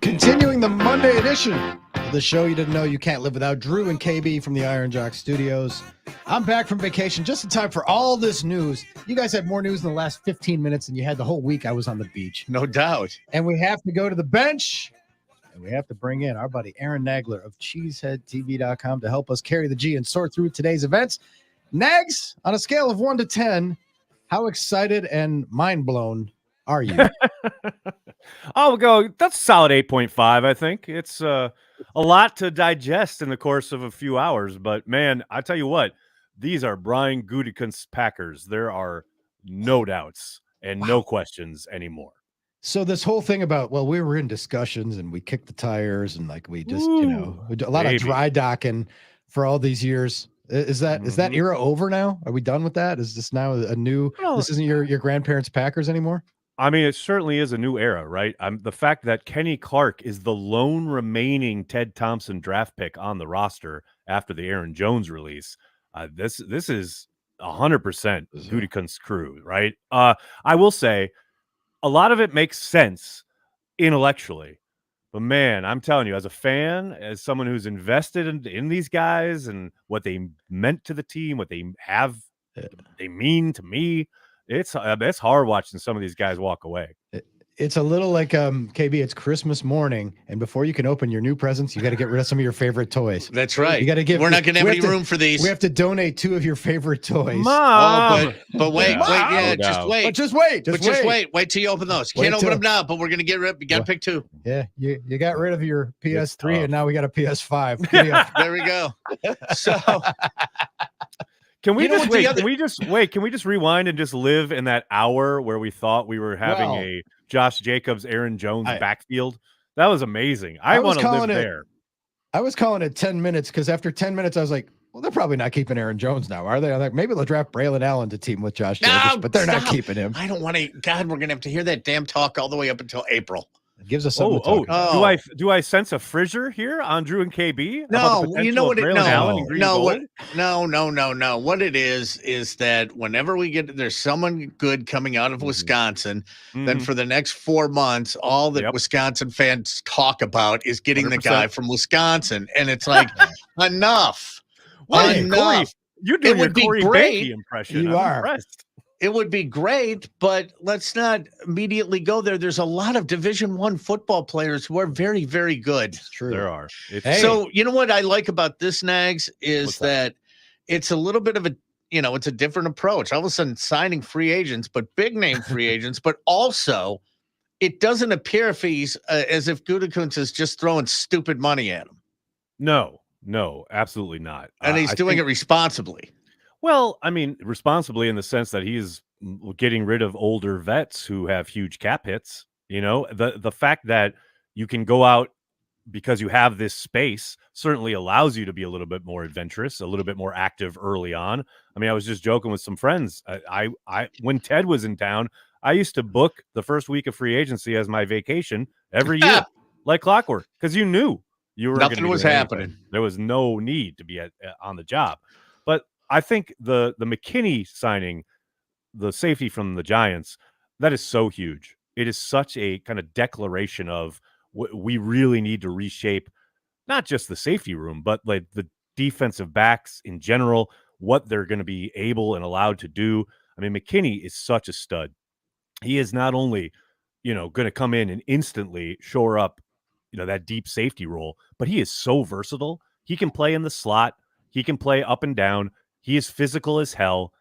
Continuing the Monday edition of the show you didn't know you can't live without. Drew and KB from the Iron Jock Studios. I'm back from vacation just in time for all this news. You guys had more news in the last 15 minutes than you had the whole week I was on the beach. No doubt. And we have to go to the bench, and we have to bring in our buddy Aaron Nagler of CheeseheadTV.com to help us carry the G and sort through today's events. Nags, on a scale of 1 to 10, how excited and mind blown are you? I'll go. That's a solid 8.5. I think it's a lot to digest in the course of a few hours. But man, I tell you what, these are Brian Gutekunst's Packers. There are no doubts and no questions anymore. So this whole thing about, well, we were in discussions and we kicked the tires and like we just, we do a lot of dry docking for all these years. Is that era over now? Are we done with that? Is this now a new? This isn't your grandparents' Packers anymore. I mean, it certainly is a new era, right? The fact that Kenny Clark is the lone remaining Ted Thompson draft pick on the roster after the Aaron Jones release. This is 100% Gutekunst's crew, right? I will say a lot of it makes sense intellectually, but man, I'm telling you, as a fan, as someone who's invested in these guys and what they meant to the team, what they mean to me. It's hard watching some of these guys walk away. It's a little like KB. It's Christmas morning, and before you can open your new presents, you got to get rid of some of your favorite toys. That's right. You got to give. We're not going to have any room for these. We have to donate 2 of your favorite toys. Mom! But wait, just wait. But just wait. Just wait. Wait till you open those. You can't open them now, but we're going to get rid. You got to pick 2. Yeah, you got rid of your PS3, and now we got a PS5. There we go. So. Can we just wait? Can we just rewind and just live in that hour where we thought we were having a Josh Jacobs, Aaron Jones backfield? That was amazing. I want to live there. I was calling it 10 minutes because after 10 minutes, I was like, well, they're probably not keeping Aaron Jones now, are they? I'm like, maybe they'll draft Braylon Allen to team with Josh Jacobs, but they're not keeping him. I don't want to. God, we're going to have to hear that damn talk all the way up until April. It gives us something to talk about. Do I sense a fissure here on Drew and KB? No, you know what? No. What it is that whenever we get there's someone good coming out of Wisconsin, then for the next 4 months, all that Wisconsin fans talk about is getting 100%. The guy from Wisconsin, and it's like enough. Corey, you're doing your Corey Beatty impression. You are. Impressed. It would be great, but let's not immediately go there. There's a lot of Division I football players who are very, very good. It's true. There are. So you know what I like about this, Nags, is that it's a little bit of a, it's a different approach. All of a sudden signing free agents, but big name free agents, but also it doesn't appear if he's as if Gutekunst is just throwing stupid money at him. No, absolutely not. And he's doing it responsibly. Well, I mean, responsibly in the sense that he's getting rid of older vets who have huge cap hits. The fact that you can go out because you have this space certainly allows you to be a little bit more adventurous, a little bit more active early on. I mean, I was just joking with some friends. I when Ted was in town, I used to book the first week of free agency as my vacation every year, like clockwork, because you knew you were nothing was happening. There was no need to be on the job. But I think the McKinney signing, the safety from the Giants, that is so huge. It is such a kind of declaration of what we really need to reshape, not just the safety room, but like the defensive backs in general, what they're going to be able and allowed to do. I mean, McKinney is such a stud. He is not only, going to come in and instantly shore up, that deep safety role, but he is so versatile. He can play in the slot. He can play up and down. He is physical as hell.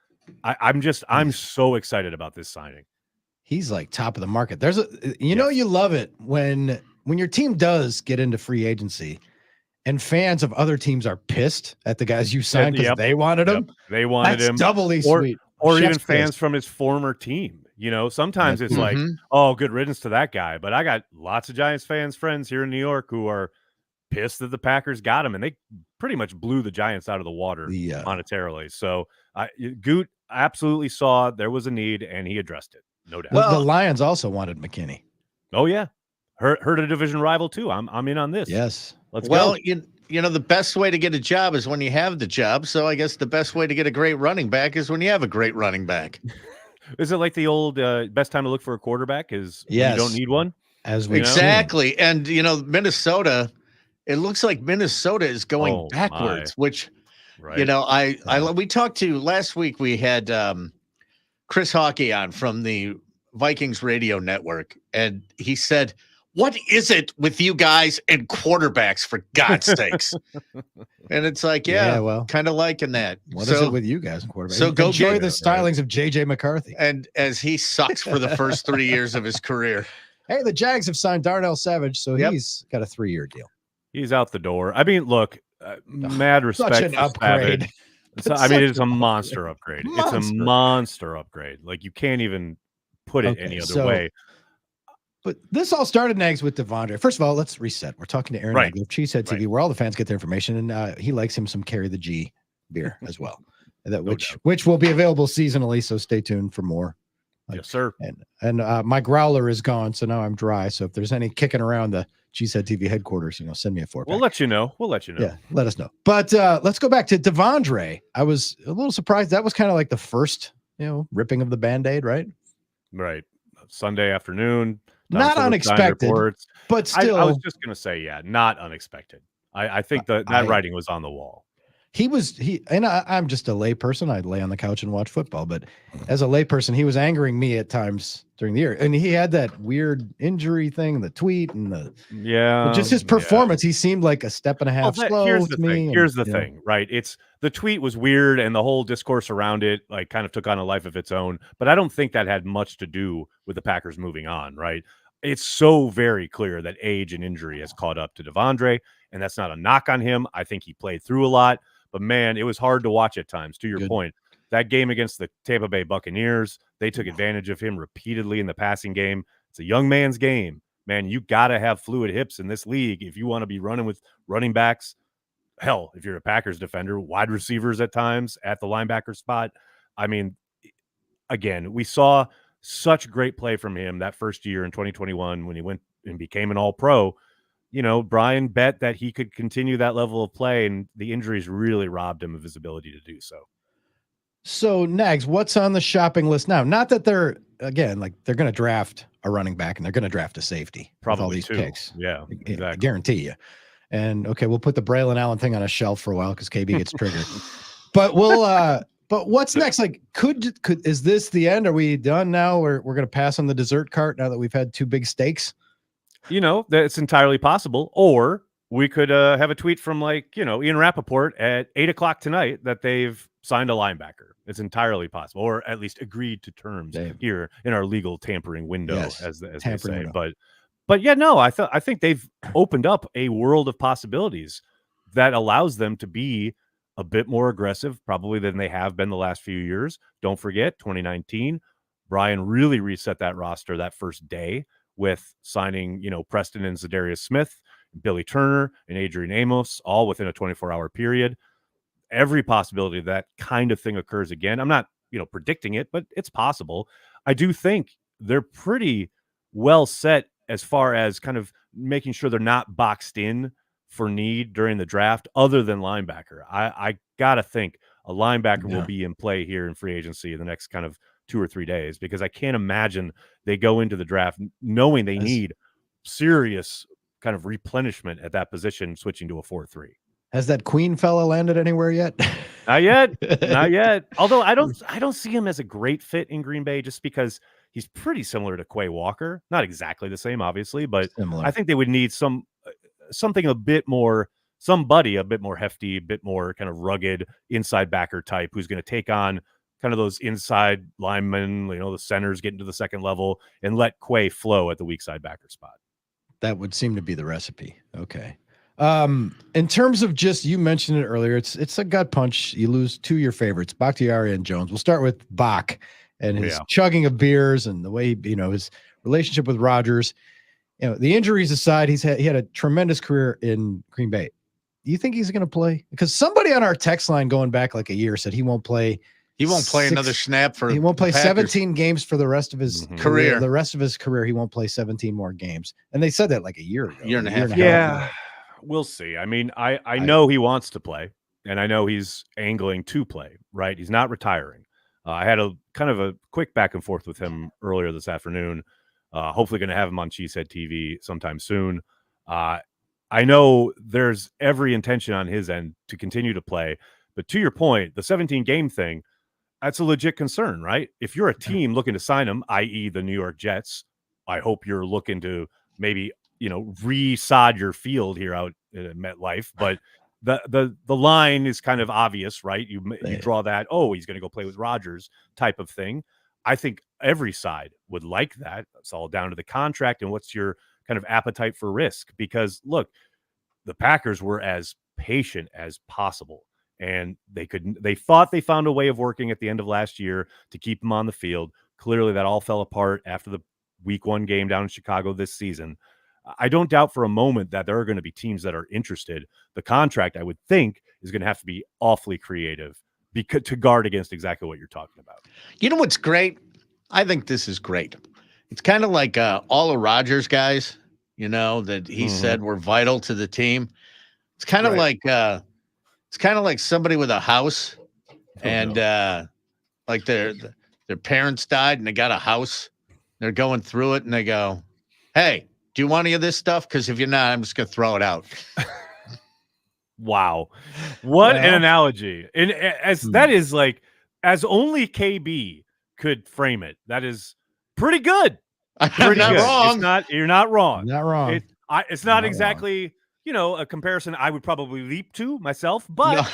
I'm so excited about this signing. He's like top of the market. You love it when your team does get into free agency and fans of other teams are pissed at the guys you signed because they wanted him. They wanted him. Doubly sweet. Or even fans from his former team. Sometimes it's like, oh, good riddance to that guy. But I got lots of Giants friends here in New York who are pissed that the Packers got him, and they pretty much blew the Giants out of the water monetarily. So Goot absolutely saw there was a need, and he addressed it, no doubt. Well, the Lions also wanted McKinney. Oh yeah, heard a division rival too. I'm in on this. Yes, let's go. The best way to get a job is when you have the job. So I guess the best way to get a great running back is when you have a great running back. Is it like the old best time to look for a quarterback is when you don't need one? as we exactly. And Minnesota, it looks like Minnesota is going backwards, which we talked to last week. We had Chris Hockey on from the Vikings radio network, and he said, "What is it with you guys and quarterbacks, for God's sakes?" And it's like, well, kind of liking that. What is it with you guys and quarterbacks? So go enjoy the stylings of JJ McCarthy. And as he sucks for the first 3 years of his career. Hey, the Jags have signed Darnell Savage, so he's got a 3-year deal. He's out the door. I mean, look, mad respect. Such an upgrade. It's a monster upgrade. It's a monster upgrade. Like, you can't even put it any other way. But this all started, Nags, with Devondre. First of all, let's reset. We're talking to Aaron Nagler of Cheesehead TV, where all the fans get their information, and he likes him some Carry the G beer as well, which will be available seasonally. So stay tuned for more. Yes, sir. And my growler is gone, so now I'm dry. So if there's any kicking around the Cheesehead TV headquarters, send me a 4-pack. We'll let you know. Yeah, let us know. But let's go back to Devondre. I was a little surprised. That was kind of like the first, ripping of the Band-Aid, right? Right. Sunday afternoon. Not unexpected, but still. I was just going to say, not unexpected. I think that writing was on the wall. I'm just a lay person. I'd lay on the couch and watch football, but as a lay person, he was angering me at times during the year. And he had that weird injury thing, the tweet and just his performance. He seemed like a step and a half slow. Here's the thing, right? The tweet was weird, and the whole discourse around it kind of took on a life of its own. But I don't think that had much to do with the Packers moving on, right? It's so very clear that age and injury has caught up to Devondre, and that's not a knock on him. I think he played through a lot. But, man, it was hard to watch at times, to your point. That game against the Tampa Bay Buccaneers, they took advantage of him repeatedly in the passing game. It's a young man's game. Man, you got to have fluid hips in this league if you want to be running with running backs. Hell, if you're a Packers defender, wide receivers at times at the linebacker spot. I mean, again, we saw such great play from him that first year in 2021 when he went and became an All-Pro. Brian bet that he could continue that level of play, and the injuries really robbed him of his ability to do so. So, Nags, what's on the shopping list now? Not that they're going to draft a running back and they're going to draft a safety. Probably all these picks. Yeah, exactly. I guarantee you. And we'll put the Braylon Allen thing on a shelf for a while because KB gets triggered. But but what's next? Like, is this the end? Are we done now? We're going to pass on the dessert cart now that we've had 2 big steaks? That's entirely possible. Or we could have a tweet from Ian Rappaport at 8:00 tonight that they've signed a linebacker. It's entirely possible, or at least agreed to terms here in our legal tampering window, as they say. But I think they've opened up a world of possibilities that allows them to be a bit more aggressive, probably than they have been the last few years. Don't forget, 2019, Brian really reset that roster that first day with signing, Preston and Zadarius Smith, Billy Turner, and Adrian Amos, all within a 24-hour period. Every possibility that kind of thing occurs again. I'm not, predicting it, but it's possible. I do think they're pretty well set as far as kind of making sure they're not boxed in for need during the draft, other than linebacker. I gotta think a linebacker will be in play here in free agency in the next kind of 2 or 3 days, because I can't imagine they go into the draft knowing they need serious kind of replenishment at that position, switching to a 4-3. Has that Queen fella landed anywhere yet? Not yet. Although I don't see him as a great fit in Green Bay, just because he's pretty similar to Quay Walker. Not exactly the same, obviously, but similar. I think they would need somebody a bit more hefty, a bit more kind of rugged inside backer type, who's going to take on kind of those inside linemen, the centers get into the second level and let Quay flow at the weak side backer spot. That would seem to be the recipe. Okay. In terms of just, you mentioned it earlier, it's a gut punch. You lose 2 of your favorites, Bakhtiari and Jones. We'll start with Bach and his chugging of beers and the way, his relationship with Rodgers. The injuries aside, he had a tremendous career in Green Bay. Do you think he's going to play? Because somebody on our text line going back like a year said he won't play. He won't play another snap for. He won't play 17 games for the rest of his career. The rest of his career, he won't play 17 more games. And they said that like a year ago. Year and a half. Yeah. We'll see. I mean, I know he wants to play, and I know he's angling to play, right? He's not retiring. I had a kind of a quick back and forth with him earlier this afternoon. Hopefully going to have him on Cheesehead TV sometime soon. I know there's every intention on his end to continue to play, but to your point, the 17-game thing, that's a legit concern, right? If you're a team looking to sign him, i.e. the New York Jets, I hope you're looking to maybe, re-sod your field here out at MetLife, but the line is kind of obvious, right? You draw that, he's going to go play with Rodgers type of thing. I think every side would like that. It's all down to the contract and what's your kind of appetite for risk, because look, the Packers were as patient as possible, and they thought they found a way of working at the end of last year to keep him on the field. Clearly that all fell apart after the week 1 game down in Chicago this season. I don't doubt for a moment that there are going to be teams that are interested. The contract, I would think, is going to have to be awfully creative to guard against exactly what you're talking about. You know what's great? I think this is great. It's kind of like all of Rodgers guys, that he said were vital to the team. It's kind of like somebody with a house and like their parents died and they got a house. They're going through it and they go, "Hey, do you want any of this stuff? Because if you're not, I'm just going to throw it out." Wow. What an analogy. And that is like, as only KB could frame it, that is pretty good. I'm not wrong. You're not wrong. Not wrong. It's not exactly, a comparison I would probably leap to myself, but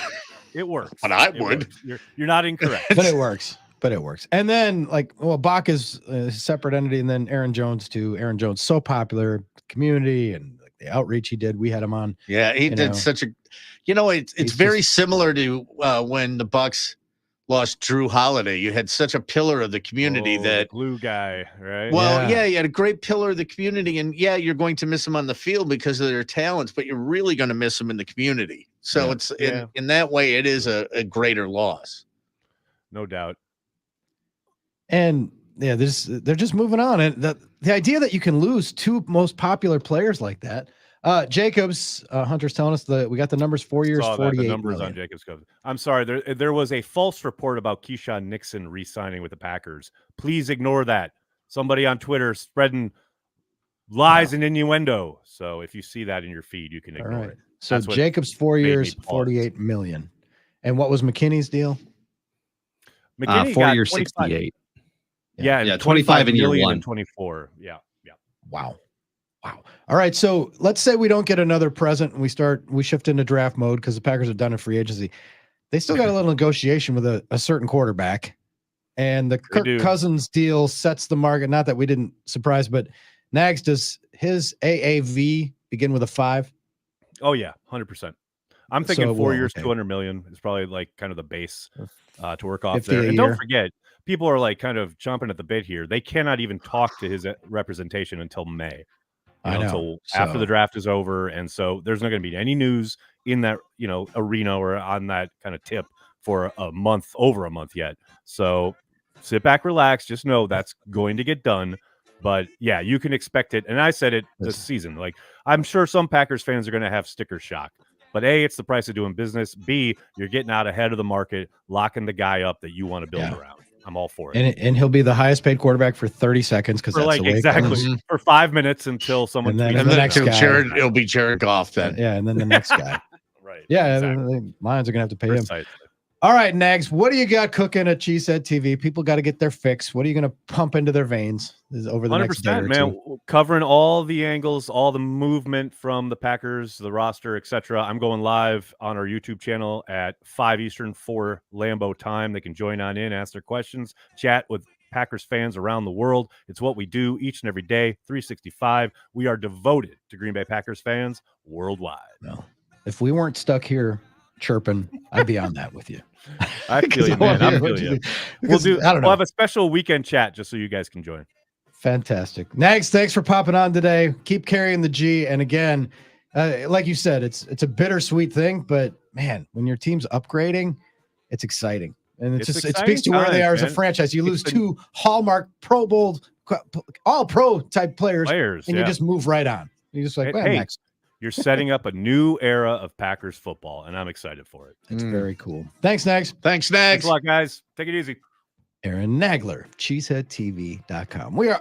it works. But I would. You're not incorrect. But it works. And then Bach is a separate entity, and then Aaron Jones too. Aaron Jones, so popular, community and the outreach he did. We had him on. Yeah, he did such a, it's very similar to when the Bucs lost Drew Holiday. You had such a pillar of the community that glue guy, right? Well, yeah, you had a great pillar of the community, and you're going to miss them on the field because of their talents, but you're really going to miss them in the community. So it's in that way, it is a greater loss. No doubt. And they're just moving on. And the idea that you can lose 2 most popular players like that. Jacobs, Hunter's telling us that we got the numbers 4 years, 48 the numbers million. on Jacobs. I'm sorry. There was a false report about Keyshawn Nixon re-signing with the Packers. Please ignore that. Somebody on Twitter spreading lies and innuendo. So if you see that in your feed, you can ignore it. So Jacobs 4 years, 48 million. And what was McKinney's deal? McKinney 4 years, 68. Yeah, 25 in year 1. And 24. Yeah. Wow. All right, so let's say we don't get another present and we shift into draft mode because the Packers are done in free agency. They still got a little negotiation with a certain quarterback, and the Kirk Cousins deal sets the market. Not that we didn't surprise, but Nags, does his AAV begin with a 5? Oh yeah, 100%. I'm thinking 4 years, 200 million is probably like kind of the base to work off there. And don't forget, people are like kind of chomping at the bit here. They cannot even talk to his representation until May. Until after the draft is over, and so there's not going to be any news in that arena or on that kind of tip for over a month yet. So sit back, relax, just know that's going to get done. But yeah, you can expect it. And I said it this season. Like, I'm sure some Packers fans are going to have sticker shock. But A, it's the price of doing business. B, you're getting out ahead of the market, locking the guy up that you want to build around. I'm all for it. And he'll be the highest paid quarterback for 30 seconds because that's like the way exactly for 5 minutes until someone and then the next guy. It'll be Jared Goff then. Yeah, and then the next guy. Right. Yeah, exactly. The Lions are gonna have to pay him. Site. All right, Nags, what do you got cooking at Cheesehead TV? People got to get their fix. What are you going to pump into their veins over the next day or man, two? Covering all the angles, all the movement from the Packers, the roster, etc. I'm going live on our YouTube channel at 5 Eastern, 4 Lambeau time. They can join on in, ask their questions, chat with Packers fans around the world. It's what we do each and every day, 365. We are devoted to Green Bay Packers fans worldwide. No, if we weren't stuck here chirping, I'd be on that with you. I feel you, man. I feel you. We'll have a special weekend chat just so you guys can join. Fantastic. Nags, thanks for popping on today. Keep carrying the G. And again, like you said, it's a bittersweet thing, but man, when your team's upgrading, it's exciting. And it speaks to where they are as a franchise. You lose 2 hallmark Pro Bowl, all pro type players and you just move right on. You just like, next. You're setting up a new era of Packers football, and I'm excited for it. It's very cool. Thanks, Nags. Thanks, Nags. Thanks a lot, guys. Take it easy. Aaron Nagler, cheeseheadtv.com. We are